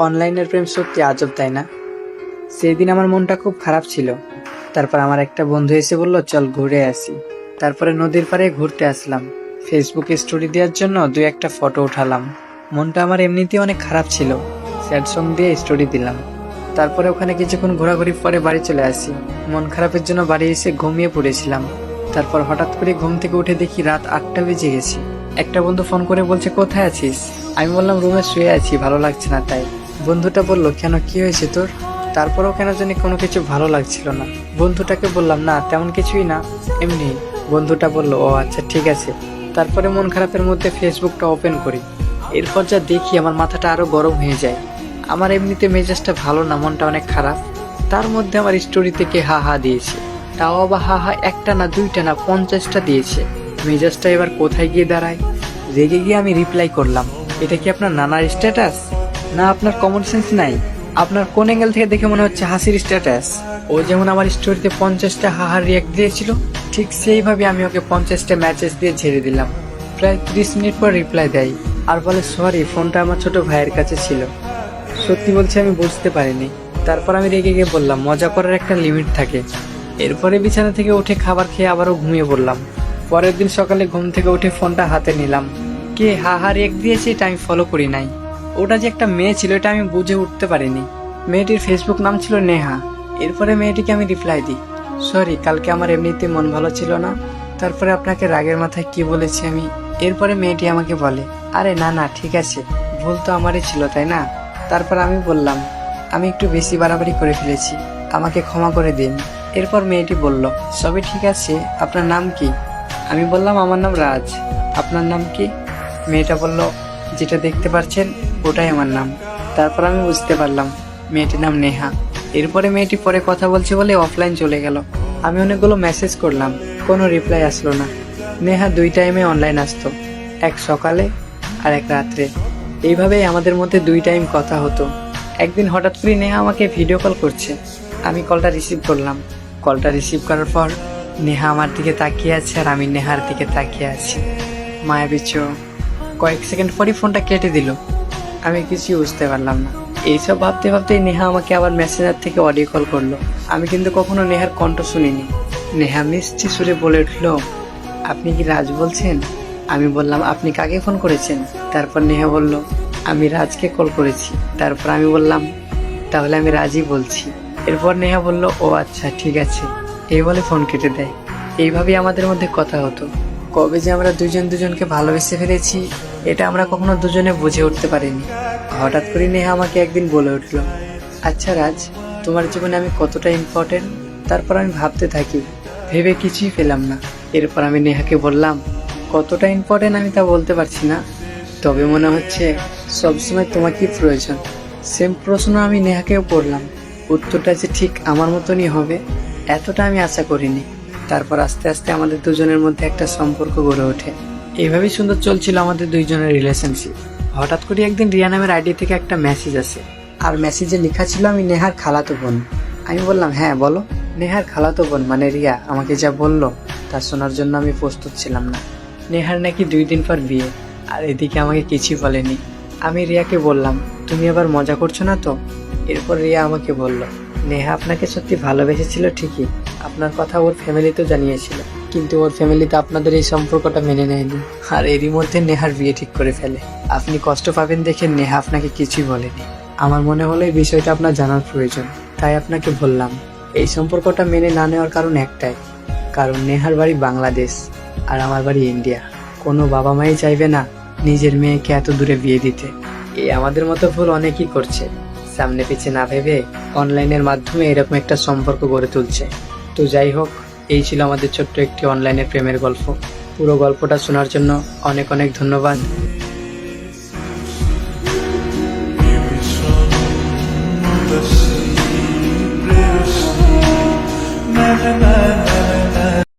অনলাইনের প্রেম সত্যি আজব, তাই না? সেই দিন আমার মনটা খুব খারাপ ছিল। তারপর আমার একটা বন্ধু এসে বলল, চল ঘুরে আসি। তারপরে নদীর পাড়ে ঘুরতে আসলাম। ফেসবুকে স্টোরি দেওয়ার জন্য দুই একটা ফটো উঠালাম। মনটা আমার এমনিতেই অনেক খারাপ ছিল। স্যাড সং দিয়ে স্টোরি দিলাম। তারপরে ওখানে কিছুক্ষণ ঘোরাঘুরি পরে বাড়ি চলে আসি। মন খারাপের জন্য বাড়ি এসে ঘুমিয়ে পড়েছিলাম। তারপর হঠাৎ করে ঘুম থেকে উঠে দেখি রাত 8টা বেজে গেছে। একটা বন্ধু ফোন করে বলছে, কোথায় আছিস? আমি বললাম, রুমে শুয়ে আছি, ভালো লাগছে না তাই। বন্ধুটা বলল, কেন, কি হয়েছে তোর? তারপরেও কেন জানি কোনো কিছু ভালো লাগছিল না। বন্ধুটাকে বললাম, না তেমন কিছুই না, এমনি। বন্ধুটা বলল, ও আচ্ছা ঠিক আছে। তারপরে মন খারাপের মধ্যে ফেসবুকটা ওপেন করি। এরপর যা দেখি আমার মাথাটা আরো গরম হয়ে যায়। আমার এমনিতে মেজাজটা ভালো না, মনটা অনেক খারাপ। তার মধ্যে আমার স্টোরি থেকে হা হা দিয়েছে। তাও আবার হা হা একটা না, দুইটা না, 50টা দিয়েছে। মেজাজটা এবার কোথায় গিয়ে দাঁড়ায়? রেগে গিয়ে আমি রিপ্লাই করলাম, এটা কি আপনার নানার স্ট্যাটাস? না আপনার কমন সেন্স নাই? আপনার কোন অ্যাঙ্গেল থেকে দেখে মনে হচ্ছে হাসির স্ট্যাটাস? ও যেমন আমার স্টোরিতে 50টা হাহার রিয়াক্ট দিয়েছিল, ঠিক সেইভাবে আমি ওকে 50টা ম্যাচেস দিয়ে ঝেড়ে দিলাম। প্রায় 30 মিনিট পর রিপ্লাই দেয় আর বলে, সরি, ফোনটা আমার ছোট ভাইয়ের কাছে ছিল। সত্যি বলছি, আমি বুঝতে পারিনি। তারপর আমি রেগে গিয়ে বললাম, মজা করার একটা লিমিট থাকে। এরপরে বিছানা থেকে উঠে খাবার খেয়ে আবারও ঘুমিয়ে পড়লাম। পরের দিন সকালে ঘুম থেকে উঠে ফোনটা হাতে নিলাম। কে হাহা রিয়েক্ট দিয়েছে এটা আমি ফলো করি নাই। ওটা যে একটা মেয়ে ছিল এটা আমি বুঝে উঠতে পারিনি। মেয়েটির ফেসবুক নাম ছিল নেহা। এরপরে মেয়েটিকে আমি রিপ্লাই দিই, সরি, কালকে আমার এমনিতে মন ভালো ছিল না। তারপরে আপনাকে রাগের মাথায় কি বলেছি আমি? এরপরে মেয়েটি আমাকে বলে, আরে না না ঠিক আছে, ভুল তো আমারই ছিল, তাই না? তারপর আমি বললাম, আমি একটু বেশি বাড়াবাড়ি করে ফেলেছি, আমাকে ক্ষমা করে দিন। এরপর মেয়েটি বলল, সবই ঠিক আছে, আপনার নাম কি? আমি বললাম, আমার নাম রাজ। আপনার নাম কি? মেয়েটা বলল, যেটা দেখতে পাচ্ছেন ওটাই আমার নাম। তারপর আমি বুঝতে পারলাম মেয়েটির নাম নেহা। এরপরে মেয়েটি পরে কথা বলছে বলে অফলাইন চলে গেল। আমি অনেকগুলো মেসেজ করলাম, কোনো রিপ্লাই আসলো না। নেহা 2 টাইমে অনলাইন আসতো, এক সকালে আর এক রাত্রে। এইভাবেই আমাদের মধ্যে 2 টাইম কথা হতো। একদিন হঠাৎ করে নেহা আমাকে ভিডিও কল করছে। আমি কলটা রিসিভ করলাম। কলটা রিসিভ করার পর নেহা আমার দিকে তাকিয়ে আছে আর আমি নেহার দিকে তাকিয়ে আছি। মায়াবী চোখ। কয়েক সেকেন্ড পরই ফোনটা কেটে দিল। আমি কিছুই বুঝতে পারলাম না। এইসব ভাবতে ভাবতেই নেহা আমাকে আবার মেসেঞ্জার থেকে অডিও কল করলো। আমি কিন্তু কখনো নেহার কণ্ঠ শুনিনি। নেহা মিষ্টি সুরে বলে উঠলো, আপনি কি রাজ বলছেন? আমি বললাম, আপনি কাকে ফোন করেছেন? তারপর নেহা বলল, আমি রাজকে কল করেছি। তারপর আমি বললাম, তাহলে আমি রাজই বলছি। এরপর নেহা বলল, ও আচ্ছা ঠিক আছে, এই বলে ফোন কেটে দেয়। এইভাবেই আমাদের মধ্যে কথা হতো। কবে যে আমরা দুজন দুজনকে ভালোবেসে ফেলেছি এটা আমরা কখনো দুজনে বুঝে উঠতে পারিনি। হঠাৎ করে নেহা আমাকে একদিন বলে উঠল, আচ্ছা রাজ, তোমার জীবনে আমি কতটা ইম্পর্টেন্ট? তারপর আমি ভাবতে থাকি, ভেবে কিছুই পেলাম না। এরপর আমি নেহাকে বললাম, কতটা ইম্পর্টেন্ট আমি তা বলতে পারছি না, তবে মনে হচ্ছে সবসময় তোমাকেই প্রয়োজন। সেম প্রশ্ন আমি নেহাকেও করলাম। উত্তরটা যে ঠিক আমার মতনই হবে এতটা আমি আশা করিনি। তারপর আস্তে আস্তে আমাদের দুজনের মধ্যে একটা সম্পর্ক গড়ে ওঠে। এইভাবেই সুন্দর চলছিল আমাদের দুইজনের রিলেশনশিপ। হঠাৎ করে একদিন রিয়া নামের আইডি থেকে একটা মেসেজ আসে, আর মেসেজে লেখা ছিল, আমি নেহার খালাতো বোন। আমি বললাম, হ্যাঁ বলো। নেহার খালাতো বোন মানে রিয়া আমাকে যা বললো তা শোনার জন্য আমি প্রস্তুত ছিলাম না। নেহার নাকি 2 দিন পর বিয়ে, আর এদিকে আমাকে কিছুই বলেনি। আমি রিয়াকে বললাম, তুমি আবার মজা করছো না তো? এরপর রিয়া আমাকে বলল, নেহা আপনাকে সত্যি ভালোবেসেছিল ঠিকই, আপনার কথা ওর ফ্যামিলি তো জানিয়েছিল, কিন্তু ওর ফ্যামিলিতে আপনাদের এই সম্পর্কটা মেনে নেয়নি, আর এরই মধ্যে নেহার বিয়ে ঠিক করে ফেলে। আপনি কষ্ট পাবেন দেখে নেহা আপনাকে কিছুই বলেনি। আমার মনে হলো এই বিষয়টা আপনার জানার প্রয়োজন, তাই আপনাকে বললাম। এই সম্পর্কটা মেনে না নেওয়ার কারণ একটাই, কারণ নেহার বাড়ি বাংলাদেশ আর আমার বাড়ি ইন্ডিয়া। কোনো বাবা মাই চাইবে না নিজের মেয়েকে এত দূরে বিয়ে দিতে। এই আমাদের মতো ভুল অনেকেই করছে, সামনে পিছে না ভেবে অনলাইনের মাধ্যমে এরকম একটা সম্পর্ক গড়ে তুলছে। তো যাই হোক, এই ছিল আমাদের ছোট্ট একটি অনলাইনের প্রেমের গল্প। পুরো গল্পটা শোনার জন্য অনেক অনেক ধন্যবাদ।